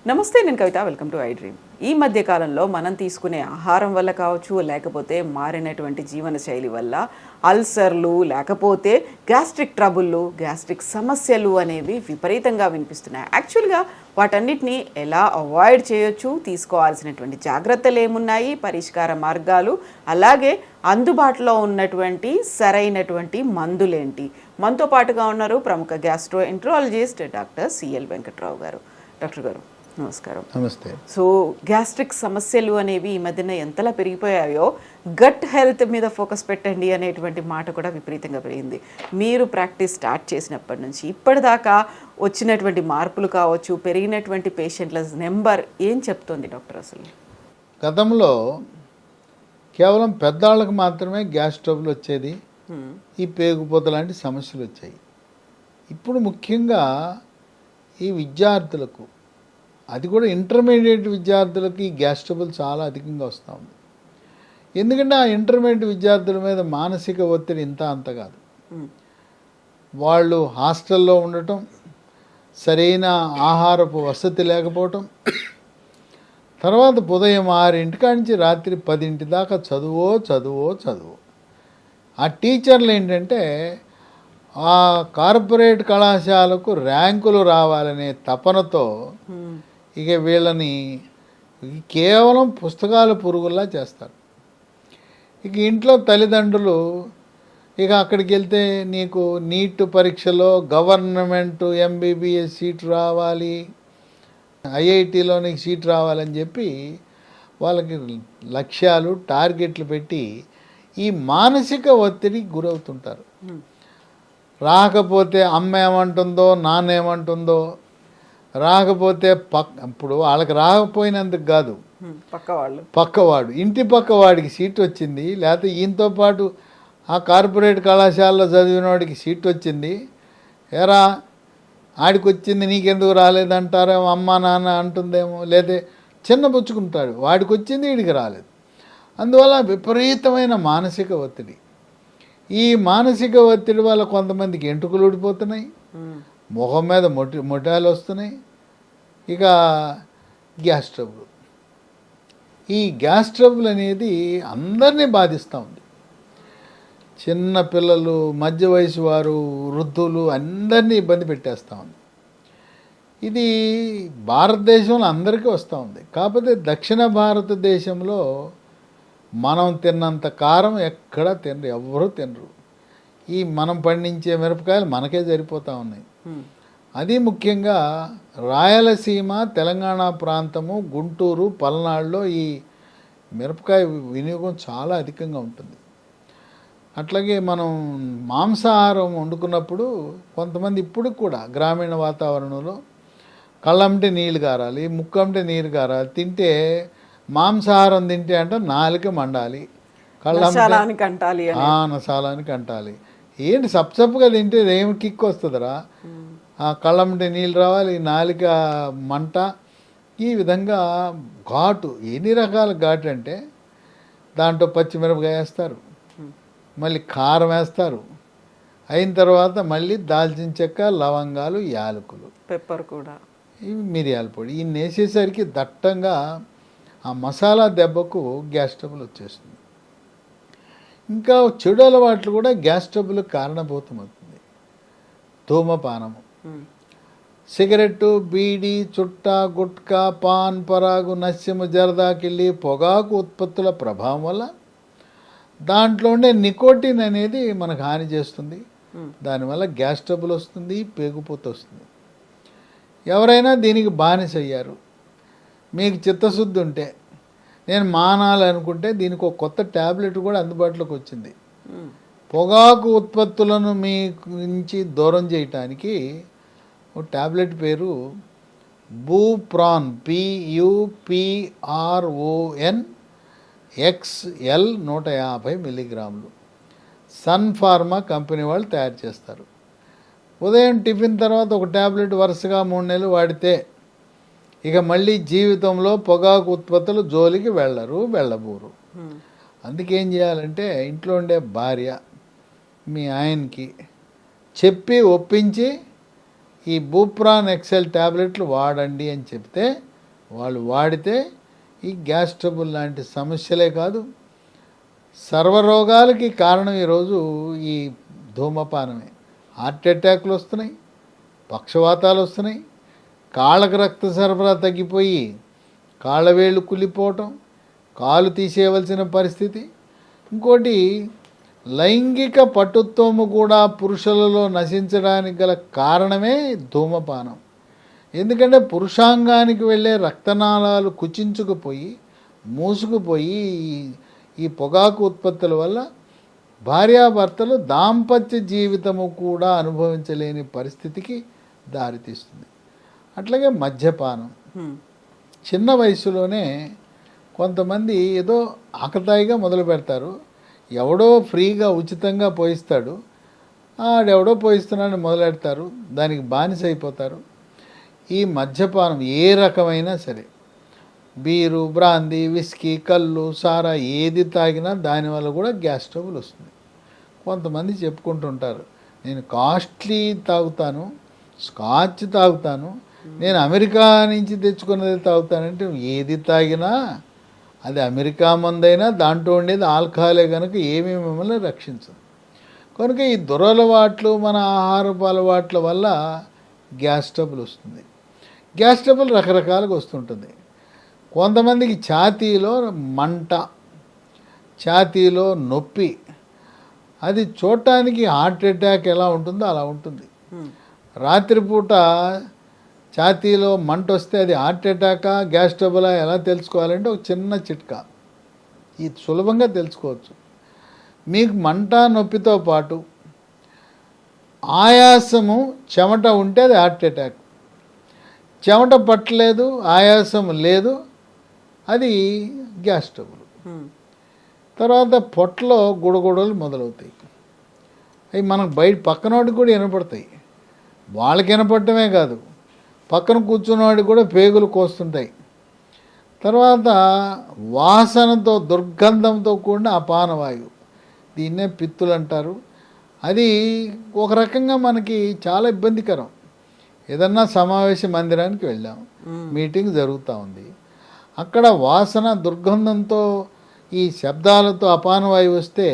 నమస్తే, నేను Kavitha. Welcome to I dream. ఈ మధ్య కాలంలో మనం తీసుకునే ఆహారం వల్ల కావచ్చు, లేకపోతే మారినటువంటి జీవన శైలి వల్ల అల్సర్లు, లేకపోతే గ్యాస్ట్రిక్ ట్రబుళ్ళు, గ్యాస్ట్రిక్ సమస్యలు అనేవి విపరీతంగా వినిపిస్తున్నాయి. యాక్చువల్గా వాటన్నిటిని ఎలా అవాయిడ్ చేయొచ్చు, తీసుకోవాల్సినటువంటి జాగ్రత్తలు ఏమున్నాయి, పరిష్కార మార్గాలు, అలాగే అందుబాటులో ఉన్నటువంటి సరైనటువంటి మందులేంటి? మనతో పాటుగా ఉన్నారు ప్రముఖ gastro enterologist doctor CL Venkatrao గారు. డాక్టర్ గారు నమస్కారం. నమస్తే. సో గ్యాస్ట్రిక్ సమస్యలు అనేవి ఈ మధ్యన ఎంతలా పెరిగిపోయాయో, గట్ హెల్త్ మీద ఫోకస్ పెట్టండి అనేటువంటి మాట కూడా విపరీతంగా పెరిగింది. మీరు ప్రాక్టీస్ స్టార్ట్ చేసినప్పటి నుంచి ఇప్పటిదాకా వచ్చినటువంటి మార్పులు కావచ్చు, పెరిగినటువంటి పేషెంట్ల నెంబర్ ఏం చెప్తోంది డాక్టర్? అసలు గతంలో కేవలం పెద్దవాళ్ళకి మాత్రమే గ్యాస్ ట్రబుల్ వచ్చేది, ఈ పేగుపోత లాంటి సమస్యలు వచ్చాయి. ఇప్పుడు ముఖ్యంగా ఈ విద్యార్థులకు, అది కూడా ఇంటర్మీడియట్ విద్యార్థులకు ఈ గ్యాస్ ట్రబుల్ చాలా అధికంగా వస్తూ ఉంది. ఎందుకంటే ఆ ఇంటర్మీడియట్ విద్యార్థుల మీద మానసిక ఒత్తిడి ఇంత అంత కాదు. వాళ్ళు హాస్టల్లో ఉండటం, సరైన ఆహారపు వసతి లేకపోవటం, తర్వాత ఉదయం 6 నుంచి రాత్రి 10 దాకా చదువు. ఆ టీచర్లు ఏంటంటే ఆ కార్పొరేట్ కళాశాలకు ర్యాంకులు రావాలనే తపనతో ఇక వీళ్ళని కేవలం పుస్తకాల పురుగుల్లా చేస్తారు. ఇక ఇంట్లో తల్లిదండ్రులు ఇక అక్కడికి వెళ్తే నీకు నీట్ పరీక్షలో గవర్నమెంట్ ఎంబీబీఎస్ సీట్ రావాలి, ఐఐటీలో నీకు సీట్ రావాలని చెప్పి వాళ్ళకి లక్ష్యాలు, టార్గెట్లు పెట్టి ఈ మానసిక ఒత్తిడికి గురవుతుంటారు. రాకపోతే అమ్మ ఏమంటుందో, నాన్న ఏమంటుందో, రాకపోతే ఇప్పుడు వాళ్ళకి రాకపోయినందుకు కాదు, పక్కవాడు ఇంటి పక్కవాడికి సీట్ వచ్చింది, లేకపోతే ఈయనతో పాటు ఆ కార్పొరేట్ కళాశాలలో చదివిన వాడికి సీట్ వచ్చింది, ఎరా ఆడికి వచ్చింది నీకెందుకు రాలేదంటారో అమ్మ నాన్న అంటుందేమో, లేదా చిన్నపుచ్చుకుంటాడు, వాడికి వచ్చింది వీడికి రాలేదు. అందువల్ల విపరీతమైన మానసిక ఒత్తిడి. ఈ మానసిక ఒత్తిడి వల్ల కొంతమందికి ఎంటుకలు ఊడిపోతున్నాయి, ముఖం మీద మొటాలు వస్తున్నాయి. ఇక గ్యాస్ ట్రబుల్, ఈ గ్యాస్ ట్రబుల్ అనేది అందరినీ బాధిస్తూ ఉంది. చిన్న పిల్లలు, మధ్య వయసు వారు, వృద్ధులు అందరినీ ఇబ్బంది పెట్టేస్తూ ఉంది. ఇది భారతదేశంలో అందరికీ వస్తూ ఉంది. కాకపోతే దక్షిణ భారతదేశంలో మనం తిన్నంత కారం ఎక్కడా ఎవ్వరూ తినరు. ఈ మనం పండించే మిరపకాయలు మనకే సరిపోతూ ఉన్నాయి. అది ముఖ్యంగా రాయలసీమ, తెలంగాణ ప్రాంతము, గుంటూరు, పల్నాడులో ఈ మిరపకాయ వినియోగం చాలా అధికంగా ఉంటుంది. అట్లాగే మనం మాంసాహారం వండుకున్నప్పుడు కొంతమంది ఇప్పుడు కూడా గ్రామీణ వాతావరణంలో కళ్ళంటే నీళ్ళు గారాలి, ముక్కంటే నీరు గారాలి, తింటే మాంసాహారం తింటే అంటే నాలుక మండాలి, నసాలానికి అంటాలి. ఏంటి సప్సప్పుగా తింటే ఏమి కిక్ వస్తుందిరా, ఆ కళ్ళంటే నీళ్ళు రావాలి, నాలుక మంట. ఈ విధంగా ఘాటు, ఎన్ని రకాల ఘాటు అంటే దాంట్లో పచ్చిమిరపకాయ వేస్తారు, మళ్ళీ కారం వేస్తారు, అయిన తర్వాత మళ్ళీ దాల్చిన చెక్క, లవంగాలు, యాలకులు, పెప్పర్ కూడా, ఇవి మిరియాల పొడి, ఇన్ని వేసేసరికి దట్టంగా ఆ మసాలా దెబ్బకు గ్యాస్ ట్రబుల్ వచ్చేస్తుంది. ఇంకా చెడు అలవాట్లు కూడా గ్యాస్ ట్రబుల్కి కారణభూతమవుతుంది. ధూమపానము, సిగరెట్టు, బీడీ, చుట్టా, గుట్కా, పాన్ పరాగు, నస్యము, జరదాకిళ్ళి, పొగాకు ఉత్పత్తుల ప్రభావం వల్ల దాంట్లో ఉండే నికోటిన్ అనేది మనకు హాని చేస్తుంది. దానివల్ల గ్యాస్ ట్రబుల్ వస్తుంది, పేగుపోత వస్తుంది. ఎవరైనా దీనికి బానిస అయ్యారు, మీకు చిత్తశుద్ధి ఉంటే, నేను మానాలనుకుంటే దీనికి ఒక కొత్త ట్యాబ్లెట్ కూడా అందుబాటులోకి వచ్చింది. పొగాకు ఉత్పత్తులను మీ నుంచి దూరం చేయటానికి ఒక ట్యాబ్లెట్ పేరు బూప్రాన్, PUPRON XL 150 మిల్లీగ్రాములు. సన్ ఫార్మా కంపెనీ వాళ్ళు తయారు చేస్తారు. ఉదయం టిఫిన్ తర్వాత ఒక ట్యాబ్లెట్ వరుసగా 3 నెలలు వాడితే ఇక మళ్ళీ జీవితంలో పొగాకు ఉత్పత్తులు జోలికి వెళ్ళబోరు. అందుకేం చేయాలంటే ఇంట్లో ఉండే భార్య మీ ఆయనకి చెప్పి ఒప్పించి ఈ బూప్రాన్ ఎక్సెల్ ట్యాబ్లెట్లు వాడండి అని చెప్తే వాళ్ళు వాడితే ఈ గ్యాస్ ట్రబుల్ లాంటి సమస్యలే కాదు, సర్వరోగాలకి కారణం ఈరోజు ఈ ధూమపానమే. హార్ట్ అటాక్లు వస్తున్నాయి, పక్షవాతాలు వస్తున్నాయి, కాళ్ళకు రక్త సరఫరా తగ్గిపోయి కాళ్ళవేళ్ళు కుళ్ళిపోవటం, కాలు తీసేయవలసిన పరిస్థితి. ఇంకోటి, లైంగిక పటుత్వము కూడా పురుషులలో నశించడానికి గల కారణమే ధూమపానం. ఎందుకంటే పురుషాంగానికి వెళ్ళే రక్తనాళాలు కుచించుకుపోయి మూసుకుపోయి ఈ పొగాకు ఉత్పత్తుల వల్ల భార్యాభర్తలు దాంపత్య జీవితము కూడా అనుభవించలేని పరిస్థితికి దారితీస్తుంది. అట్లాగే మద్యపానం. చిన్న వయసులోనే కొంతమంది ఏదో ఆకతాయిగా మొదలు పెడతారు, ఎవడో ఫ్రీగా ఉచితంగా పోయిస్తాడు, ఆడెవడో పోయిస్తున్నాడని మొదలెడతారు, దానికి బానిస అయిపోతారు. ఈ మద్యపానం ఏ రకమైనా సరే, బీరు, బ్రాందీ, విస్కీ, కళ్ళు, సారా ఏది తాగినా దానివల్ల కూడా గ్యాస్ ట్రబుల్ వస్తుంది. కొంతమంది చెప్పుకుంటుంటారు, నేను కాస్ట్లీ తాగుతాను, స్కాచ్ తాగుతాను, నేను అమెరికా నుంచి తెచ్చుకున్నది తాగుతానంటే ఏది తాగినా అది అమెరికా మందైనా దాంట్లో ఉండేది ఆల్కహాలే కనుక ఏమీ మిమ్మల్ని రక్షించదు. కనుక ఈ దురలవాట్లు, మన ఆహారపు అలవాట్ల వల్ల గ్యాస్ ట్రబుల్ వస్తుంది. గ్యాస్ ట్రబుల్ రకరకాలుగా వస్తుంటుంది. కొంతమందికి ఛాతీలో మంట, ఛాతీలో నొప్పి, అది చూడటానికి హార్ట్ అటాక్ ఎలా ఉంటుందో అలా ఉంటుంది. రాత్రిపూట ఛాతీలో మంట వస్తే అది హార్ట్ అటాకా గ్యాస్ ట్రబులా ఎలా తెలుసుకోవాలంటే ఒక చిన్న చిట్కా, ఇది సులభంగా తెలుసుకోవచ్చు. మీకు మంట నొప్పితో పాటు ఆయాసము, చెమట ఉంటే అది హార్ట్ అటాక్. చెమట పట్టలేదు, ఆయాసం లేదు, అది గ్యాస్ ట్రబుల్. తర్వాత పొట్టలో గుడగొడలు మొదలవుతాయి. అవి మనకు బయట పక్కనోడికి కూడా వినపడతాయి. వాళ్ళకి వినపడటమే కాదు, పక్కన కూర్చున్నవాడికి కూడా పేగులు కోస్తుంటాయి. తర్వాత వాసనతో, దుర్గంధంతో కూడిన అపానవాయువు, దీన్నే పిత్తులు అంటారు. అది ఒక రకంగా మనకి చాలా ఇబ్బందికరం. ఏదన్నా సమావేశ మందిరానికి వెళ్ళాం, మీటింగ్ జరుగుతూ ఉంది, అక్కడ వాసన, దుర్గంధంతో, ఈ శబ్దాలతో అపానవాయువు వస్తే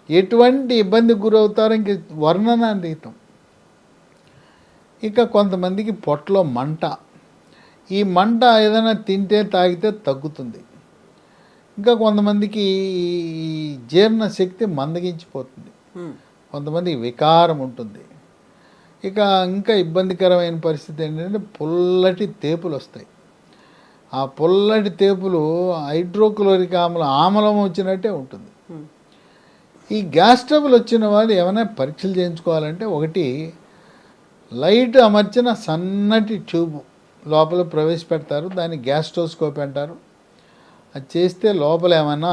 ఎటువంటి ఇబ్బందికి గురవుతారో ఇంక వర్ణనాతీతం. ఇక కొంతమందికి పొట్టలో మంట, ఈ మంట ఏదైనా తింటే తాగితే తగ్గుతుంది. ఇంకా కొంతమందికి ఈ జీర్ణశక్తి మందగించిపోతుంది, కొంతమందికి వికారం ఉంటుంది. ఇక ఇంకా ఇబ్బందికరమైన పరిస్థితి ఏంటంటే పుల్లటి తేపులు వస్తాయి. ఆ పుల్లటి తేపులు హైడ్రోక్లోరిక్ ఆమ్లం వచ్చినట్టే ఉంటుంది. ఈ గ్యాస్ ట్రబుల్ వచ్చిన వాళ్ళు ఏమైనా పరీక్షలు చేయించుకోవాలంటే, ఒకటి, లైట్ అమర్చిన సన్నటి ట్యూబ్ లోపల ప్రవేశపెడతారు, దాన్ని గ్యాస్ట్రోస్కోప్ అంటారు. అది చేస్తే లోపల ఏమైనా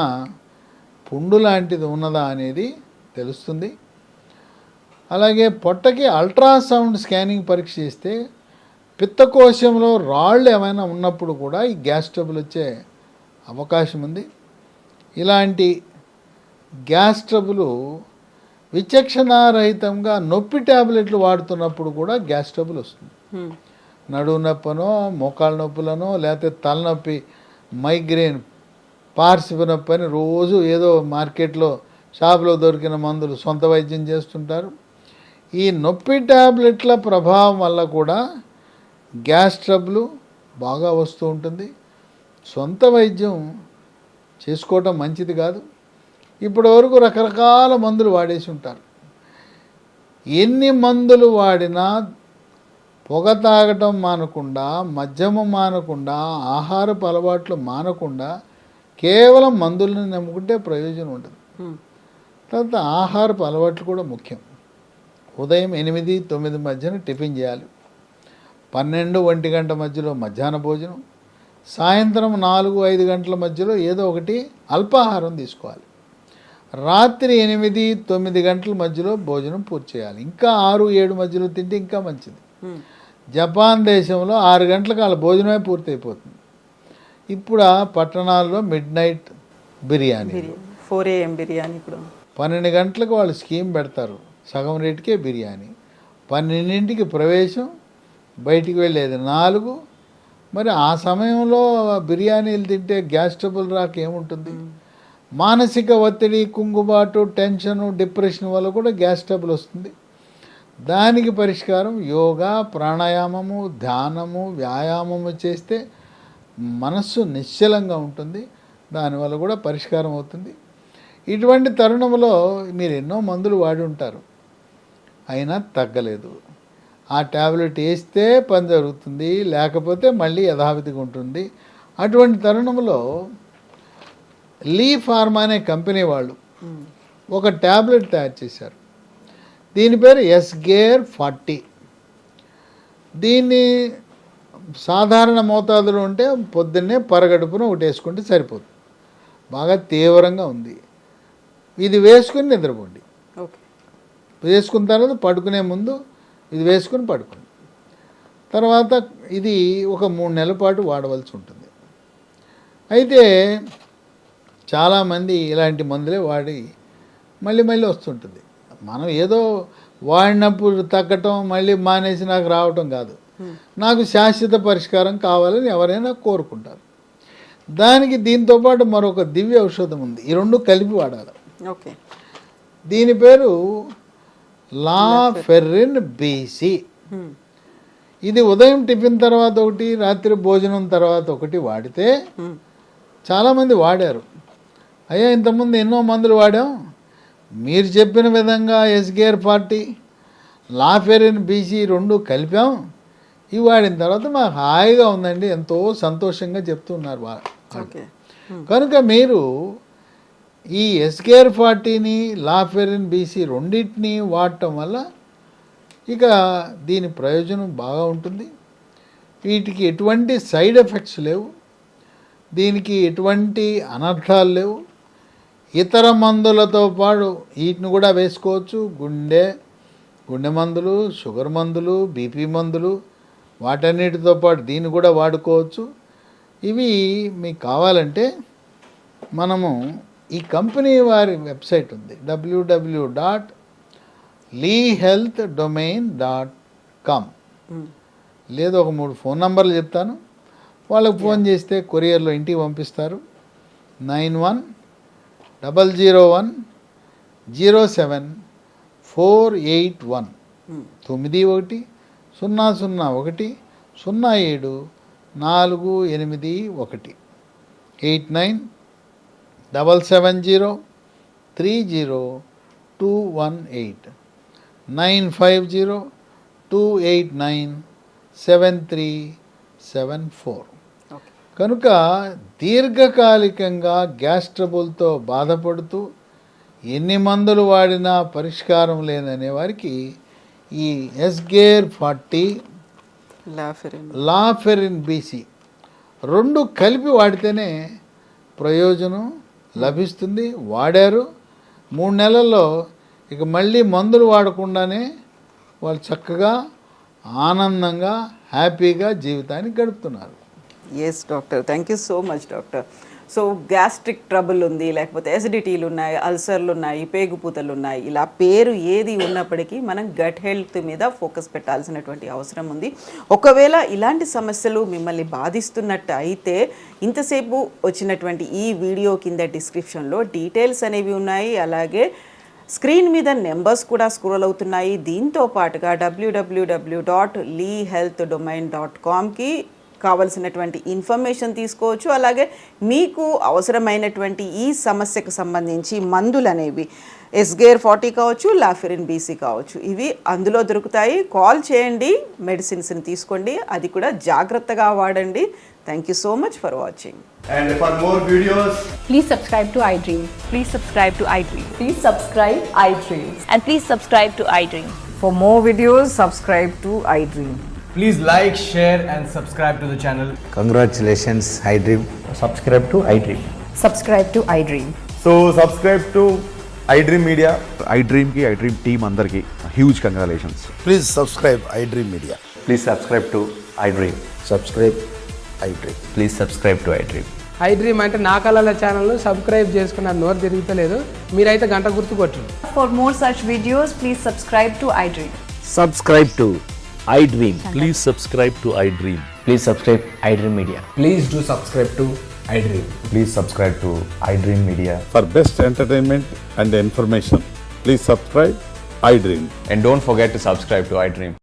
పుండు లాంటిది ఉన్నదా అనేది తెలుస్తుంది. అలాగే పొట్టకి అల్ట్రాసౌండ్ స్కానింగ్ పరీక్ష చేస్తే పిత్తకోశంలో రాళ్ళు ఏమైనా ఉన్నప్పుడు కూడా ఈ గ్యాస్ ట్రబుల్ వచ్చే అవకాశం ఉంది. ఇలాంటి గ్యాస్ ట్రబుల్ విచక్షణారహితంగా నొప్పి ట్యాబ్లెట్లు వాడుతున్నప్పుడు కూడా గ్యాస్ ట్రబుల్ వస్తుంది. నడువు నొప్పనో, మోకాళ్ళ నొప్పులనో, లేకపోతే తలనొప్పి, మైగ్రేన్, పార్శ్వ నొప్పి అని రోజు ఏదో మార్కెట్లో, షాపులో దొరికిన మందులు సొంత వైద్యం చేస్తుంటారు. ఈ నొప్పి ట్యాబ్లెట్ల ప్రభావం వల్ల కూడా గ్యాస్ ట్రబుల్ బాగా వస్తూ ఉంటుంది. సొంత వైద్యం చేసుకోవటం మంచిది కాదు. ఇప్పటి వరకు రకరకాల మందులు వాడేసి ఉంటారు. ఎన్ని మందులు వాడినా పొగ తాగటం మానకుండా, మద్యము మానకుండా, ఆహారపు అలవాట్లు మానకుండా కేవలం మందులను నమ్ముకుంటే ప్రయోజనం ఉండదు. తర్వాత ఆహారపు అలవాట్లు కూడా ముఖ్యం. ఉదయం 8-9 మధ్యన టిఫిన్ చేయాలి, 12-1 గంట మధ్యలో మధ్యాహ్న భోజనం, సాయంత్రం 4-5 గంటల మధ్యలో ఏదో ఒకటి అల్పాహారం తీసుకోవాలి, రాత్రి 8-9 గంటల మధ్యలో భోజనం పూర్తి చేయాలి. ఇంకా 6-7 మధ్యలో తింటే ఇంకా మంచిది. జపాన్ దేశంలో 6 గంటలకు వాళ్ళ భోజనమే పూర్తి అయిపోతుంది. ఇప్పుడు ఆ పట్టణాల్లో mid night biryani, 4 AM biryani, ఇప్పుడు 12 గంటలకు వాళ్ళు స్కీమ్ పెడతారు, సగం రేటుకే బిర్యానీ. 12ంటికి ప్రవేశం, బయటికి వెళ్ళేది 4. మరి ఆ సమయంలో బిర్యానీలు తింటే గ్యాస్ ట్రబుల్ రాక ఏముంటుంది? మానసిక ఒత్తిడి, కుంగుబాటు, టెన్షను, డిప్రెషన్ వల్ల కూడా గ్యాస్ ట్రబుల్ వస్తుంది. దానికి పరిష్కారం యోగా, ప్రాణాయామము, ధ్యానము, వ్యాయామము చేస్తే మనస్సు నిశ్చలంగా ఉంటుంది. దానివల్ల కూడా పరిష్కారం అవుతుంది. ఇటువంటి తరుణంలో మీరు ఎన్నో మందులు వాడి ఉంటారు, అయినా తగ్గలేదు. ఆ ట్యాబ్లెట్ వేస్తే పని జరుగుతుంది, లేకపోతే మళ్ళీ యథావిధిగా ఉంటుంది. అటువంటి తరుణంలో లీ ఫార్మా అనే కంపెనీ వాళ్ళు ఒక ట్యాబ్లెట్ తయారు చేశారు. దీని పేరు ఎస్గేర్ 40. దీన్ని సాధారణ మోతాదులో ఉంటే పొద్దున్నే పరగడుపున ఒకటి వేసుకుంటే సరిపోతుంది. బాగా తీవ్రంగా ఉంది, ఇది వేసుకుని నిద్రపోండి. వేసుకున్న తర్వాత పడుకునే ముందు ఇది వేసుకుని పడుకోండి. తర్వాత ఇది ఒక 3 నెలల పాటు వాడవలసి ఉంటుంది. అయితే చాలామంది ఇలాంటి మందులే వాడి మళ్ళీ వస్తుంటుంది. మనం ఏదో వాడినప్పుడు తగ్గటం, మళ్ళీ మానేసి నాకు రావటం కాదు. నాకు శాశ్వత పరిష్కారం కావాలని ఎవరైనా కోరుకుంటారు. దానికి దీంతోపాటు మరొక దివ్య ఔషధం ఉంది. ఈ 2 కలిపి వాడాలి. ఓకే. దీని పేరు లాఫెరిన్ బీసీ. ఇది ఉదయం టిఫిన్ తర్వాత ఒకటి, రాత్రి భోజనం తర్వాత ఒకటి వాడితే చాలామంది వాడారు. అయ్యా ఇంతకుముందు ఎన్నో మందులు వాడాం, మీరు చెప్పిన విధంగా ఎస్గేర్ 40, లాఫెరిన్ బీసీ 2 కలిపాం, ఇవి వాడిన తర్వాత మాకు హాయిగా ఉందండి, ఎంతో సంతోషంగా చెప్తున్నారు. కనుక మీరు ఈ ఎస్గేర్ 40ని, లాఫెరిన్ బీసీ రెండింటిని వాడటం వల్ల ఇక దీని ప్రయోజనం బాగా ఉంటుంది. వీటికి ఎటువంటి సైడ్ ఎఫెక్ట్స్ లేవు, దీనికి ఎటువంటి అనర్థాలు లేవు. ఇతర మందులతో పాటు వీటిని కూడా వేసుకోవచ్చు. గుండె మందులు, షుగర్ మందులు, బీపీ మందులు, వాటన్నిటితో పాటు దీన్ని కూడా వాడుకోవచ్చు. ఇవి మీకు కావాలంటే మనము ఈ కంపెనీ వారి వెబ్సైట్ ఉంది, www.leehealthdomain.com. లేదు ఒక 3 ఫోన్ నంబర్లు చెప్తాను, వాళ్ళకి ఫోన్ చేస్తే కొరియర్లో ఇంటికి పంపిస్తారు. 9100107481 9100100748 8977030218 950289737 కనుక దీర్ఘకాలికంగా గ్యాస్ ట్రబుల్తో బాధపడుతూ ఎన్ని మందులు వాడినా పరిష్కారం లేదనే వారికి ఈ ఎస్గేర్ 40, లాఫెరిన్ బీసీ 2 కలిపి వాడితేనే ప్రయోజనం లభిస్తుంది. వాడారు 3 నెలల్లో ఇక మళ్ళీ మందులు వాడకుండానే వాళ్ళు చక్కగా ఆనందంగా హ్యాపీగా జీవితాన్ని గడుపుతున్నారు. Yes doctor, thank you so much doctor. So gastric trouble ఉంది, లేకపోతే ఎసిడిటీలు ఉన్నాయి, అల్సర్లు ఉన్నాయి, పేగుపూతలు ఉన్నాయి, ఇలా పేరు ఏది ఉన్నప్పటికీ మనం గట్ హెల్త్ మీద ఫోకస్ పెట్టాల్సినటువంటి అవసరం ఉంది. ఒకవేళ ఇలాంటి సమస్యలు మిమ్మల్ని బాధిస్తున్నట్టు అయితే ఇంతసేపు వచ్చినటువంటి ఈ వీడియో కింద డిస్క్రిప్షన్లో డీటెయిల్స్ అనేవి ఉన్నాయి, అలాగే స్క్రీన్ మీద నెంబర్స్ కూడా స్క్రోల్ అవుతున్నాయి. దీంతో పాటుగా www.leehealthdomain.comకి కావలసినటువంటి ఇన్ఫర్మేషన్ తీసుకోవచ్చు. అలాగే మీకు అవసరమైనటువంటి ఈ సమస్యకు సంబంధించి మందులు అనేవి ఎస్గేర్ 40 కావచ్చు, లాఫెరిన్ బీసీ కావచ్చు, ఇవి అందులో దొరుకుతాయి. కాల్ చేయండి, మెడిసిన్స్ని తీసుకోండి, అది కూడా జాగ్రత్తగా వాడండి. Thank you so much for watching. And for more videos, please subscribe to iDream. Please subscribe to iDream. Please subscribe iDream. And please subscribe to iDream. For more videos, subscribe to iDream. please like, share and subscribe to the channel. Congratulations, iDream. Subscribe to iDream. Subscribe to iDream. So subscribe to iDream Media. iDream ki iDream team andarki huge congratulations. Please subscribe iDream Media. Please subscribe to iDream. Subscribe iDream. Please subscribe to iDream. iDream అంటే నా కళల ఛానల్ను subscribe చేసుకున్నారు, నోరు తిరుగుతలేదు, మీరైతే గంట గుర్తు కొట్టండి. For more such videos, please subscribe to iDream. Subscribe to iDream. Please subscribe to iDream. Please subscribe iDream Media. Please do subscribe to I dream. Please subscribe to iDream Media. For best entertainment and information, please subscribe iDream. And don't forget to subscribe to iDream.